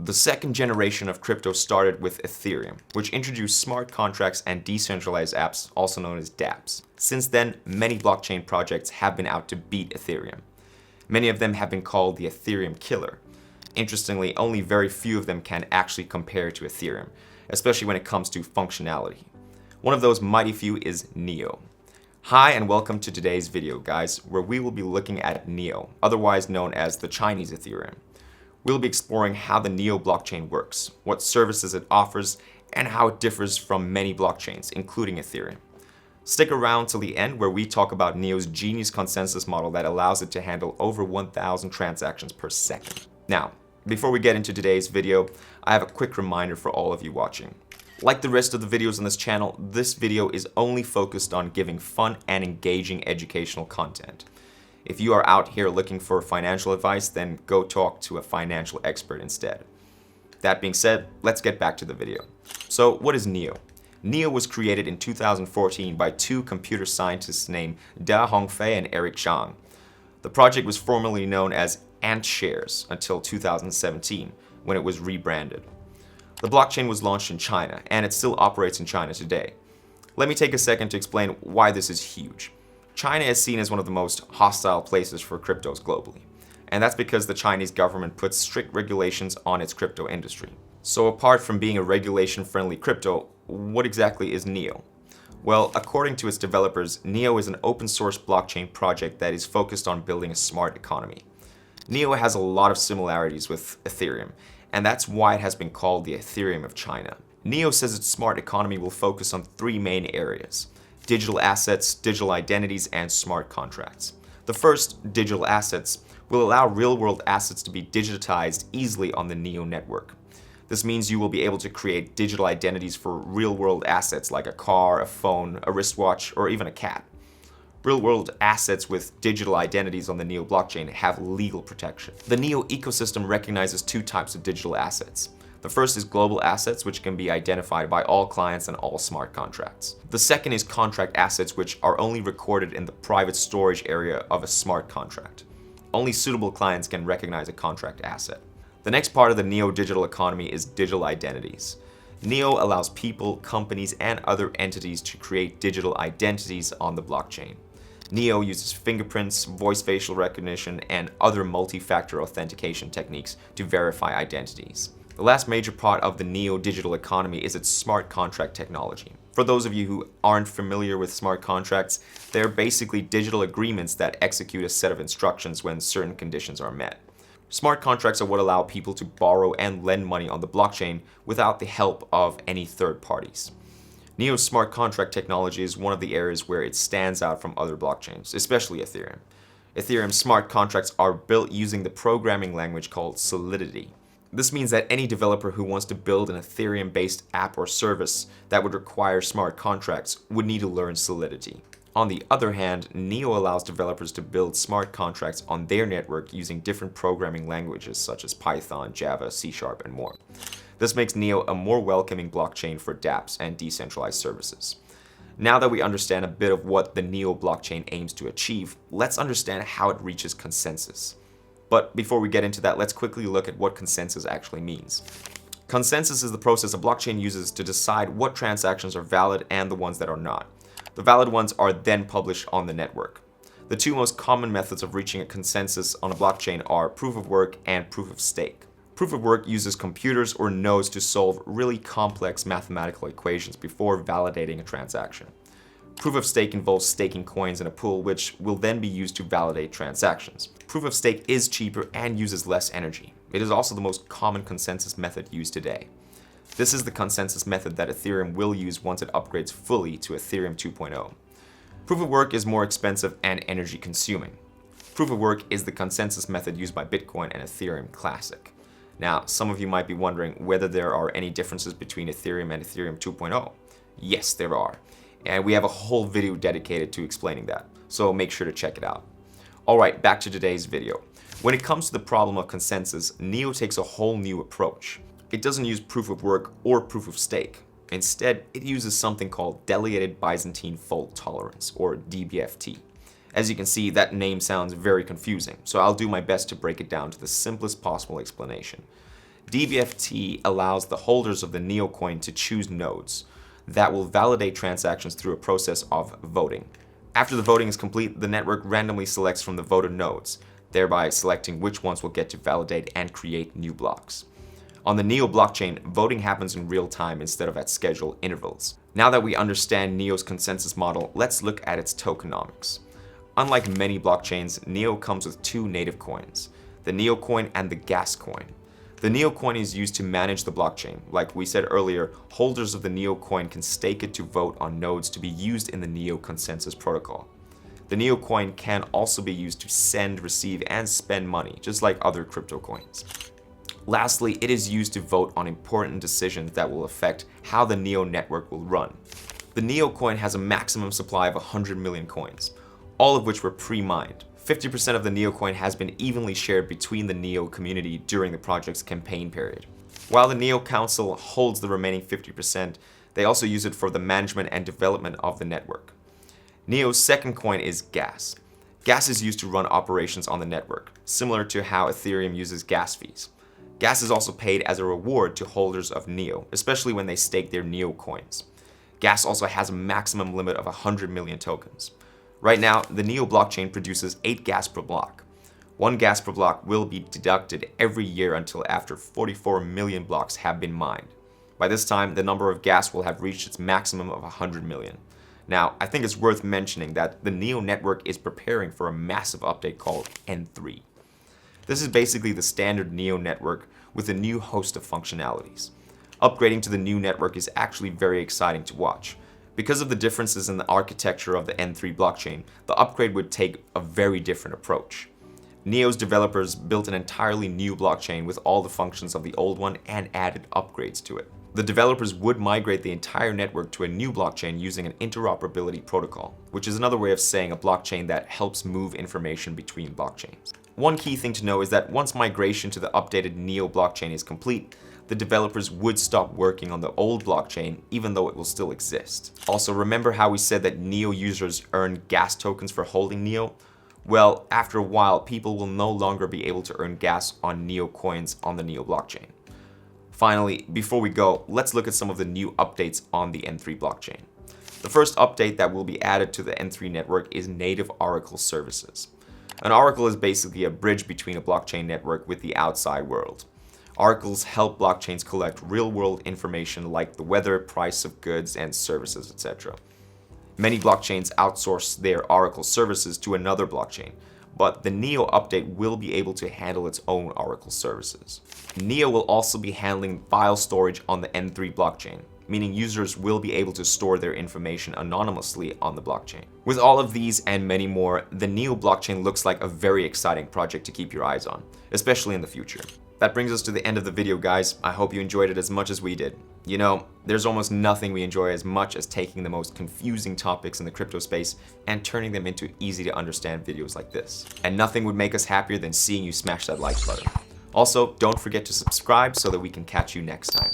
The second generation of crypto started with Ethereum, which introduced smart contracts and decentralized apps, also known as dApps. Since then, many blockchain projects have been out to beat Ethereum. Many of them have been called the Ethereum killer. Interestingly, only very few of them can actually compare to Ethereum, especially when it comes to functionality. One of those mighty few is Neo. Hi and welcome to today's video, guys, where we will be looking at Neo, otherwise known as the Chinese Ethereum. We'll be exploring how the Neo blockchain works, what services it offers, and how it differs from many blockchains, including Ethereum. Stick around till the end where we talk about Neo's genius consensus model that allows it to handle over 1,000 transactions per second. Now, before we get into today's video, I have a quick reminder for all of you watching. Like the rest of the videos on this channel, this video is only focused on giving fun and engaging educational content. If you are out here looking for financial advice, then go talk to a financial expert instead. That being said, let's get back to the video. So what is Neo? Neo was created in 2014 by two computer scientists named Da Hongfei and Eric Zhang. The project was formerly known as AntShares until 2017, when it was rebranded. The blockchain was launched in China, and it still operates in China today. Let me take a second to explain why this is huge. China is seen as one of the most hostile places for cryptos globally, and that's because the Chinese government puts strict regulations on its crypto industry. So apart from being a regulation-friendly crypto, what exactly is Neo? Well, according to its developers, Neo is an open-source blockchain project that is focused on building a smart economy. Neo has a lot of similarities with Ethereum, and that's why it has been called the Ethereum of China. Neo says its smart economy will focus on three main areas: digital assets, digital identities, and smart contracts. The first, digital assets, will allow real-world assets to be digitized easily on the Neo network. This means you will be able to create digital identities for real-world assets like a car, a phone, a wristwatch, or even a cat. Real-world assets with digital identities on the Neo blockchain have legal protection. The Neo ecosystem recognizes two types of digital assets. The first is global assets, which can be identified by all clients and all smart contracts. The second is contract assets, which are only recorded in the private storage area of a smart contract. Only suitable clients can recognize a contract asset. The next part of the Neo digital economy is digital identities. Neo allows people, companies, and other entities to create digital identities on the blockchain. Neo uses fingerprints, voice facial recognition, and other multi-factor authentication techniques to verify identities. The last major part of the Neo digital economy is its smart contract technology. For those of you who aren't familiar with smart contracts, they're basically digital agreements that execute a set of instructions when certain conditions are met. Smart contracts are what allow people to borrow and lend money on the blockchain without the help of any third parties. Neo's smart contract technology is one of the areas where it stands out from other blockchains, especially Ethereum. Ethereum's smart contracts are built using the programming language called Solidity. This means that any developer who wants to build an Ethereum-based app or service that would require smart contracts would need to learn Solidity. On the other hand, Neo allows developers to build smart contracts on their network using different programming languages such as Python, Java, C#, and more. This makes Neo a more welcoming blockchain for dApps and decentralized services. Now that we understand a bit of what the Neo blockchain aims to achieve, let's understand how it reaches consensus. But before we get into that, let's quickly look at what consensus actually means. Consensus is the process a blockchain uses to decide what transactions are valid and the ones that are not. The valid ones are then published on the network. The two most common methods of reaching a consensus on a blockchain are proof of work and proof of stake. Proof of work uses computers or nodes to solve really complex mathematical equations before validating a transaction. Proof of stake involves staking coins in a pool, which will then be used to validate transactions. Proof of stake is cheaper and uses less energy. It is also the most common consensus method used today. This is the consensus method that Ethereum will use once it upgrades fully to Ethereum 2.0. Proof of work is more expensive and energy consuming. Proof of work is the consensus method used by Bitcoin and Ethereum Classic. Now, some of you might be wondering whether there are any differences between Ethereum and Ethereum 2.0. Yes, there are. And we have a whole video dedicated to explaining that, so make sure to check it out. Alright, back to today's video. When it comes to the problem of consensus, Neo takes a whole new approach. It doesn't use proof of work or proof of stake. Instead, it uses something called Delegated Byzantine Fault Tolerance, or DBFT. As you can see, that name sounds very confusing, so I'll do my best to break it down to the simplest possible explanation. DBFT allows the holders of the NEO coin to choose nodes that will validate transactions through a process of voting. After the voting is complete, the network randomly selects from the voted nodes, thereby selecting which ones will get to validate and create new blocks. On the NEO blockchain, voting happens in real time instead of at scheduled intervals. Now that we understand NEO's consensus model, let's look at its tokenomics. Unlike many blockchains, NEO comes with two native coins, the NEO coin and the gas coin. The NEO coin is used to manage the blockchain. Like we said earlier, holders of the NEO coin can stake it to vote on nodes to be used in the NEO consensus protocol. The NEO coin can also be used to send, receive, and spend money, just like other crypto coins. Lastly, it is used to vote on important decisions that will affect how the NEO network will run. The NEO coin has a maximum supply of 100 million coins, all of which were pre-mined. 50% of the NEO coin has been evenly shared between the NEO community during the project's campaign period. While the NEO Council holds the remaining 50%, they also use it for the management and development of the network. NEO's second coin is gas. Gas is used to run operations on the network, similar to how Ethereum uses gas fees. Gas is also paid as a reward to holders of NEO, especially when they stake their NEO coins. Gas also has a maximum limit of 100 million tokens. Right now, the NEO blockchain produces 8 gas per block. 1 gas per block will be deducted every year until after 44 million blocks have been mined. By this time, the number of gas will have reached its maximum of 100 million. Now, I think it's worth mentioning that the NEO network is preparing for a massive update called N3. This is basically the standard NEO network with a new host of functionalities. Upgrading to the new network is actually very exciting to watch. Because of the differences in the architecture of the N3 blockchain, the upgrade would take a very different approach. NEO's developers built an entirely new blockchain with all the functions of the old one and added upgrades to it. The developers would migrate the entire network to a new blockchain using an interoperability protocol, which is another way of saying a blockchain that helps move information between blockchains. One key thing to know is that once migration to the updated NEO blockchain is complete, the developers would stop working on the old blockchain even though it will still exist. Also, remember how we said that NEO users earn gas tokens for holding NEO? Well, after a while, people will no longer be able to earn gas on NEO coins on the NEO blockchain. Finally, before we go, let's look at some of the new updates on the N3 blockchain. The first update that will be added to the N3 network is native Oracle services. An oracle is basically a bridge between a blockchain network with the outside world. Oracles help blockchains collect real-world information like the weather, price of goods and services, etc. Many blockchains outsource their Oracle services to another blockchain, but the NEO update will be able to handle its own Oracle services. NEO will also be handling file storage on the N3 blockchain, meaning users will be able to store their information anonymously on the blockchain. With all of these and many more, the NEO blockchain looks like a very exciting project to keep your eyes on, especially in the future. That brings us to the end of the video, guys. I hope you enjoyed it as much as we did. You know, there's almost nothing we enjoy as much as taking the most confusing topics in the crypto space and turning them into easy to understand videos like this. And nothing would make us happier than seeing you smash that like button. Also, don't forget to subscribe so that we can catch you next time.